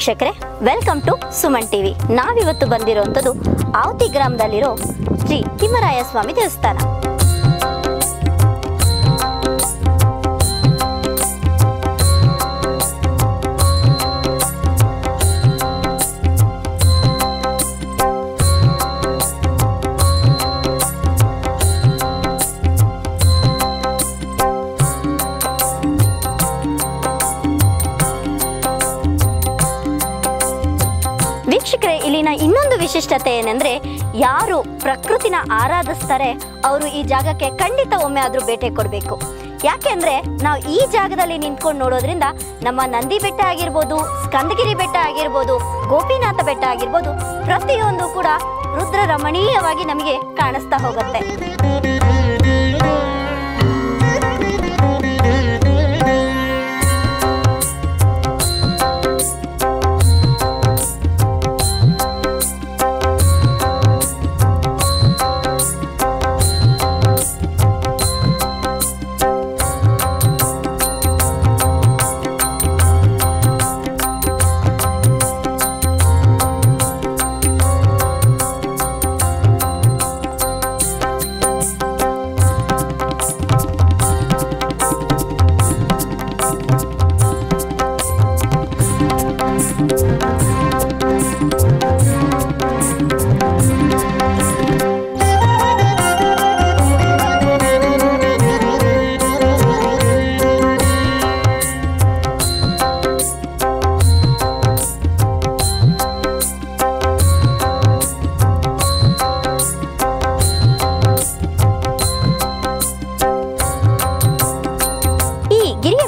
ವೀಕ್ಷಕರೇ, welcome to Suman TV. ನಾವಿವತ್ತು ಬಂದಿರುವಂಥದ್ದು ಆವತಿ ಗ್ರಾಮದಲ್ಲಿರೋ ಶ್ರೀ ತಿಮ್ಮರಾಯ ಸ್ವಾಮಿ ದೇವಸ್ಥಾನ. ವೀಕ್ಷಕರೇ, ಇಲ್ಲಿನ ಇನ್ನೊಂದು ವಿಶಿಷ್ಟತೆ ಏನೆಂದ್ರೆ, ಯಾರು ಪ್ರಕೃತಿನ ಆರಾಧಿಸ್ತಾರೆ ಅವರು ಈ ಜಾಗಕ್ಕೆ ಖಂಡಿತ ಒಮ್ಮೆ ಆದ್ರೂ ಭೇಟಿ ಕೊಡಬೇಕು. ಯಾಕೆಂದ್ರೆ ನಾವು ಈ ಜಾಗದಲ್ಲಿ ನಿಂತ್ಕೊಂಡು ನೋಡೋದ್ರಿಂದ ನಮ್ಮ ನಂದಿ ಬೆಟ್ಟ ಆಗಿರ್ಬೋದು, ಸ್ಕಂದಗಿರಿ ಬೆಟ್ಟ ಆಗಿರ್ಬೋದು, ಗೋಪಿನಾಥ ಬೆಟ್ಟ ಆಗಿರ್ಬೋದು, ಪ್ರತಿಯೊಂದು ಕೂಡ ರುದ್ರ ರಮಣೀಯವಾಗಿ ನಮಗೆ ಕಾಣಿಸ್ತಾ ಹೋಗುತ್ತೆ.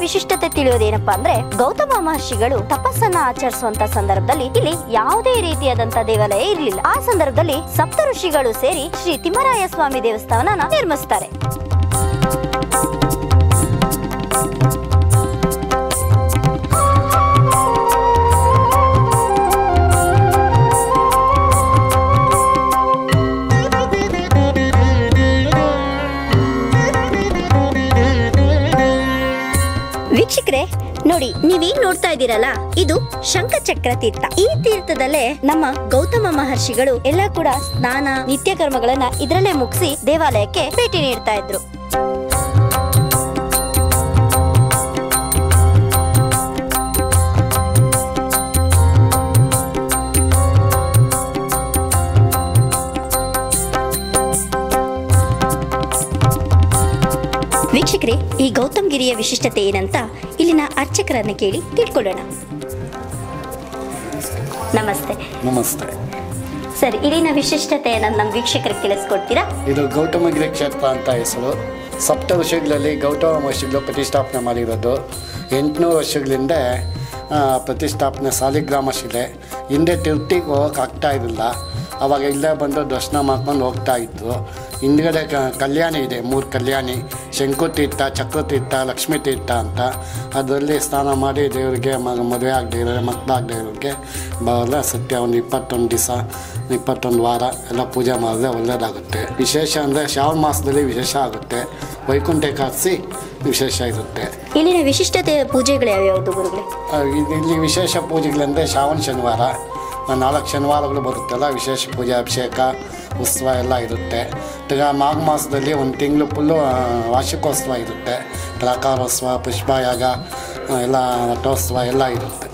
ವಿಶಿಷ್ಟತೆ ತಿಳಿಯೋದೇನಪ್ಪಾ ಅಂದ್ರೆ, ಗೌತಮ ಮಹರ್ಷಿಗಳು ತಪಸ್ಸನ್ನ ಆಚರಿಸುವಂತ ಸಂದರ್ಭದಲ್ಲಿ ಇಲ್ಲಿ ಯಾವುದೇ ರೀತಿಯಾದಂತ ದೇವಾಲಯ ಇರಲಿಲ್ಲ. ಆ ಸಂದರ್ಭದಲ್ಲಿ ಸಪ್ತ ಋಷಿಗಳು ಸೇರಿ ಶ್ರೀ ತಿಮ್ಮರಾಯ ಸ್ವಾಮಿ ದೇವಸ್ಥಾನ ನಿರ್ಮಿಸ್ತಾರೆ. ವೀಕ್ಷಕರೇ ನೋಡಿ, ನೀವೀಗ ನೋಡ್ತಾ ಇದ್ದೀರಲ್ಲ, ಇದು ಶಂಖಚಕ್ರ ತೀರ್ಥ. ಈ ತೀರ್ಥದಲ್ಲೇ ನಮ್ಮ ಗೌತಮ ಮಹರ್ಷಿಗಳು ಎಲ್ಲ ಕೂಡ ಸ್ನಾನ ನಿತ್ಯ ಕರ್ಮಗಳನ್ನ ಇದರಲ್ಲೇ ಮುಗಿಸಿ ದೇವಾಲಯಕ್ಕೆ ಭೇಟಿ ನೀಡ್ತಾ ಇದ್ರು. ವೀಕ್ಷಕರೇ, ಈ ಗೌತಮ್ ಗಿರಿಯ ವಿಶಿಷ್ಟತೆ ಏನಂತ ಇಲ್ಲಿನ ಅರ್ಚಕರನ್ನ ಕೇಳಿ ತಿಳ್ಕೊಳ್ಳೋಣ. ನಮಸ್ತೆ. ನಮಸ್ತೆ ಸರ್, ಇಲ್ಲಿನ ವಿಶಿಷ್ಟತೆ ಏನಂತ ನಮ್ಮ ವೀಕ್ಷಕರಿಗೆ ತಿಳಿಸ್ಕೊಡ್ತೀರಾ? ಇದು ಗೌತಮಗಿರಿ ಕ್ಷೇತ್ರ ಅಂತ ಹೆಸರು. ಸಪ್ತ ಋಷಿಗಳಲ್ಲಿ ಗೌತಮ ಮಹರ್ಷಿಗಳು ಪ್ರತಿಷ್ಠಾಪನೆ ಮಾಡಿರೋದು. 800 ವರ್ಷಗಳಿಂದ ಪ್ರತಿಷ್ಠಾಪನೆ ಸಾಲಿಗ್ರಾಮ ಶಿಲೆ. ಹಿಂದೆ ತಿರುಪ್ತಿಗೆ ಹೋಗೋಕೆ ಆಗ್ತಾ ಇರಲಿಲ್ಲ, ಆವಾಗ ಇಲ್ಲೇ ಬಂದು ದರ್ಶನ ಮಾಡ್ಕೊಂಡು ಹೋಗ್ತಾ ಇದ್ರು. ಹಿಂದ್ಗಡೆ ಕಲ್ಯಾಣಿ ಇದೆ, 3 ಕಲ್ಯಾಣಿ: ಶಂಕುತೀರ್ಥ, ಚಕ್ರತೀರ್ಥ, ಲಕ್ಷ್ಮೀ ತೀರ್ಥ ಅಂತ. ಅದರಲ್ಲಿ ಸ್ನಾನ ಮಾಡಿ ದೇವರಿಗೆ ಮದುವೆ ಆಗದೆ ಇರೋರಿಗೆ, ಮಕ್ಕಳಾಗದೆ ಇರೋರಿಗೆ ಬರಲ್ಲ ಸತ್ಯ ಒಂದು 21 ದಿವಸ 21 ವಾರ ಎಲ್ಲ ಪೂಜೆ ಮಾಡಿದ್ರೆ ಒಳ್ಳೆಯದಾಗುತ್ತೆ. ವಿಶೇಷ ಅಂದರೆ ಶ್ರಾವಣ ಮಾಸದಲ್ಲಿ ವಿಶೇಷ ಆಗುತ್ತೆ, ವೈಕುಂಠ ಏಕಾದಶಿ ವಿಶೇಷ ಇರುತ್ತೆ. ಇಲ್ಲಿನ ವಿಶಿಷ್ಟತೆ ಪೂಜೆಗಳು ಯಾವ್ಯಾವುದು ಗುರುಗಳೇ? ಇಲ್ಲಿ ವಿಶೇಷ ಪೂಜೆಗಳಂದರೆ ಶ್ರಾವಣ ಶನಿವಾರ 4 ಶನಿವಾರಗಳು ಬರುತ್ತಲ್ಲ, ವಿಶೇಷ ಪೂಜೆ, ಅಭಿಷೇಕ, ಉತ್ಸವ ಎಲ್ಲ ಇರುತ್ತೆ. ಮಾಘ ಮಾಸದಲ್ಲಿ 1 ತಿಂಗಳು ಫುಲ್ಲು ವಾರ್ಷಿಕೋತ್ಸವ ಇರುತ್ತೆ. ಪ್ರಾಕಾರೋತ್ಸವ, ಪುಷ್ಪಯಾಗ ಎಲ್ಲ, ರಥೋತ್ಸವ ಎಲ್ಲ ಇರುತ್ತೆ.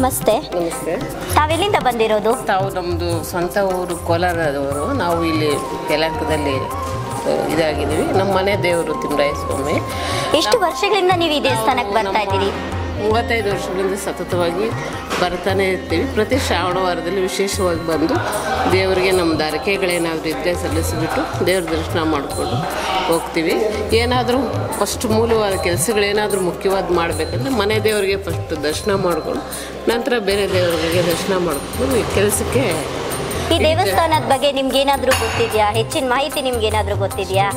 ನಮಸ್ತೆ. ನಮಸ್ತೆ. ತಾವೆಲ್ಲಿಂದ ಬಂದಿರೋದು? ತಾವು ನಮ್ಮದು ಸ್ವಂತ ಊರು ಕೋಲಾರದವರು. ನಾವು ಇಲ್ಲಿ ಯಲಹಂಕದಲ್ಲಿ ಇದಾಗಿದ್ದೀವಿ. ನಮ್ಮ ಮನೆ ದೇವರು ತಿಮ್ಮರಾಯ ಸ್ವಾಮಿ. ಎಷ್ಟು ವರ್ಷಗಳಿಂದ ನೀವು ಈ ದೇವಸ್ಥಾನಕ್ಕೆ ಬರ್ತಾ ಇದ್ದೀರಿ? 35 ವರ್ಷಗಳಿಂದ ಸತತವಾಗಿ ಬರ್ತಾನೆ ಇರ್ತೀವಿ. ಪ್ರತಿ ಶ್ರಾವಣ ವಾರದಲ್ಲಿ ವಿಶೇಷವಾಗಿ ಬಂದು ದೇವರಿಗೆ ನಮ್ಮ ದಾರಿಕೆಗಳೇನಾದರೂ ಇದ್ದರೆ ಸಲ್ಲಿಸಿಬಿಟ್ಟು ದೇವ್ರ ದರ್ಶನ ಮಾಡಿಕೊಂಡು ಹೋಗ್ತೀವಿ. ಏನಾದರೂ ಫಸ್ಟ್ ಮೂಲವಾದ ಕೆಲಸಗಳೇನಾದರೂ ಮುಖ್ಯವಾದ ಮಾಡಬೇಕಂದ್ರೆ ಮನೆ ದೇವರಿಗೆ ಫಸ್ಟ್ ದರ್ಶನ ಮಾಡಿಕೊಂಡು ನಂತರ ಬೇರೆ ದೇವರಿಗೆ ದರ್ಶನ ಮಾಡಿಕೊಂಡು ಈ ಕೆಲಸಕ್ಕೆ. ಈ ದೇವಸ್ಥಾನದ ಬಗ್ಗೆ ನಿಮ್ಗೇನಾದರೂ ಗೊತ್ತಿದೆಯಾ? ಹೆಚ್ಚಿನ ಮಾಹಿತಿ ನಿಮ್ಗೇನಾದರೂ ಗೊತ್ತಿದೆಯಾ?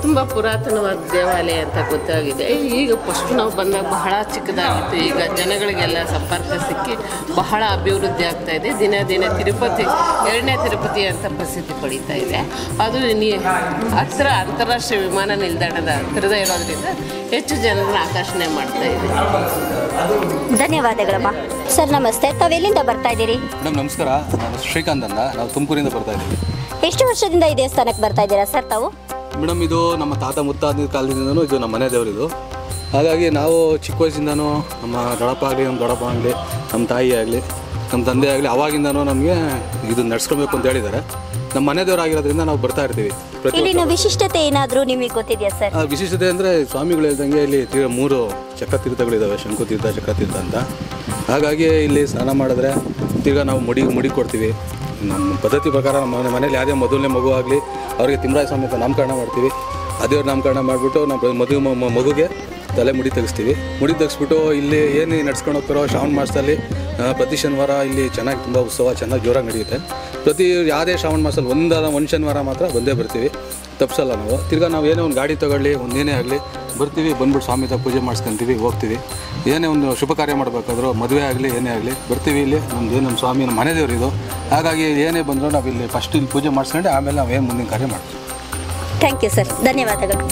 ತುಂಬ ಪುರಾತನವಾದ ದೇವಾಲಯ ಅಂತ ಗೊತ್ತಾಗಿದೆ. ಈಗ ಫಸ್ಟ್ ನಾವು ಬಂದಾಗ ಬಹಳ ಚಿಕ್ಕದಾಗಿತ್ತು. ಈಗ ಜನಗಳಿಗೆಲ್ಲ ಸಂಪರ್ಕ ಸಿಕ್ಕಿ ಬಹಳ ಅಭಿವೃದ್ಧಿ ಆಗ್ತಾ ಇದೆ. ದಿನ ದಿನ ತಿರುಪತಿ 2ನೇ ತಿರುಪತಿ ಅಂತ ಪ್ರಸಿದ್ಧಿ ಪಡೀತಾ ಇದೆ. ಅದು ಹತ್ತಿರ ಅಂತಾರಾಷ್ಟ್ರೀಯ ವಿಮಾನ ನಿಲ್ದಾಣದ ಹತ್ತಿರದ ಇರೋದ್ರಿಂದ ಹೆಚ್ಚು ಜನರನ್ನ ಆಕರ್ಷಣೆ ಮಾಡ್ತಾ ಇದೆ. ಧನ್ಯವಾದಗಳಮ್ಮ. ಸರ್ ನಮಸ್ತೆ. ತಾವೆಲ್ಲಿಂದ ಬರ್ತಾ ಇದ್ದೀರಿ? ಮೇಡಮ್ ನಮಸ್ಕಾರ. ನಾನು ಶ್ರೀಕಾಂತ್ ಅಂತ, ನಾವು ತುಮಕೂರಿಂದ ಬರ್ತಾ ಇದ್ದೀವಿ. ಎಷ್ಟು ವರ್ಷದಿಂದ ಈ ದೇವಸ್ಥಾನಕ್ಕೆ ಬರ್ತಾ ಇದ್ದೀರಾ ಸರ್ ತಾವು? ಮೇಡಮ್ ಇದು ನಮ್ಮ ತಾತ ಮುತ್ತಾದ ಕಾಲದಿಂದನೂ ಇದು ನಮ್ಮ ಮನೆ ದೇವರಿದು. ಹಾಗಾಗಿ ನಾವು ಚಿಕ್ಕ ವಯಸ್ಸಿಂದನೂ ನಮ್ಮ ದೊಡ್ಡಪ್ಪ ಆಗಲಿ, ನಮ್ಮ ದೊಡ್ಡಪ್ಪ ಆಗಲಿ, ನಮ್ಮ ತಾಯಿ ಆಗಲಿ, ನಮ್ಮ ತಂದೆ ಆಗಲಿ ಅವಾಗಿಂದನೂ ನಮಗೆ ಇದು ನಡ್ಸ್ಕೊಬೇಕು ಅಂತ ಹೇಳಿದ್ದಾರೆ. ನಮ್ಮ ಮನೆ ದೇವರಾಗಿರೋದ್ರಿಂದ ನಾವು ಬರ್ತಾ ಇರ್ತೀವಿ. ಇಲ್ಲಿನ ವಿಶಿಷ್ಟತೆ ಏನಾದರೂ ನಿಮಗೆ ಗೊತ್ತಿದೆಯಾ ಸರ್? ವಿಶಿಷ್ಟತೆ ಅಂದರೆ ಸ್ವಾಮಿಗಳು ಹೇಳ್ದಂಗೆ ಇಲ್ಲಿ 3 ಚಕ್ರತೀರ್ಥಗಳಿದ್ದಾವೆ, ಶಂಕುತೀರ್ಥ, ಚಕ್ರತೀರ್ಥ ಅಂತ. ಹಾಗಾಗಿ ಇಲ್ಲಿ ಸ್ನಾನ ಮಾಡಿದ್ರೆ ತಿರ್ಗಾ ನಾವು ಮುಡಿ ಕೊಡ್ತೀವಿ. ನಮ್ಮ ಪದ್ಧತಿ ಪ್ರಕಾರ ನಮ್ಮ ಮನೇಲಿ ಯಾವುದೇ ಮೊದಲನೇ ಮಗು ಆಗಲಿ ಅವರಿಗೆ ತಿಮ್ಮರಾಯ ಸ್ವಾಮಿ ಅಂತ ನಾಮಕರಣ ಮಾಡ್ತೀವಿ. ಅದೇವ್ರ ನಾಮಕರಣ ಮಾಡಿಬಿಟ್ಟು ನಾವು ಮಗುಗೆ ತಲೆ ಮುಡಿ ತೆಗಿಸ್ತೀವಿ. ಮುಡಿ ತೆಗೆಸ್ಬಿಟ್ಟು ಇಲ್ಲಿ ಏನು ನಡ್ಸ್ಕೊಂಡು ಹೋಗ್ತಾರೋ ಶ್ರಾವಣ ಮಾಸದಲ್ಲಿ ಪ್ರತಿ ಶನಿವಾರ ಇಲ್ಲಿ ಚೆನ್ನಾಗಿ ತುಂಬ ಉತ್ಸವ ಚೆನ್ನಾಗಿ ಜೋರಾಗಿ ನಡೆಯುತ್ತೆ. ಪ್ರತಿ ಯಾವುದೇ ಶ್ರಾವಣ ಮಾಸದಲ್ಲಿ ಒಂದು ಶನಿವಾರ ಮಾತ್ರ ಬಂದೇ ಬರ್ತೀವಿ, ತಪ್ಪಿಸಲ್ಲ ನಾವು. ತಿರ್ಗಾ ನಾವು ಏನೇ ಒಂದು ಗಾಡಿ ತೊಗೊಳ್ಳಿ, ಒಂದೇನೇ ಆಗಲಿ ಬರ್ತೀವಿ, ಬಂದ್ಬಿಟ್ಟು ಸ್ವಾಮಿ ಪೂಜೆ ಮಾಡಿಸ್ಕೊಂತೀವಿ, ಹೋಗ್ತೀವಿ. ಏನೇ ಒಂದು ಶುಭ ಕಾರ್ಯ ಮಾಡಬೇಕಾದ್ರೂ ಮದುವೆ ಆಗಲಿ ಏನೇ ಆಗಲಿ ಬರ್ತೀವಿ. ಇಲ್ಲಿ ನಮ್ಮ ಸ್ವಾಮಿ ನಮ್ಮ ಮನೆ ದೇವರು ಇದು. ಹಾಗಾಗಿ ಏನೇ ಬಂದರೂ ನಾವು ಇಲ್ಲಿ ಫಸ್ಟ್ ಇಲ್ಲಿ ಪೂಜೆ ಮಾಡಿಸ್ಕೊಂಡು ಆಮೇಲೆ ನಾವೇನು ಮುಂದಿನ ಕಾರ್ಯ ಮಾಡ್ತೀವಿ. Thank you sir. ಧನ್ಯವಾದಗಳು.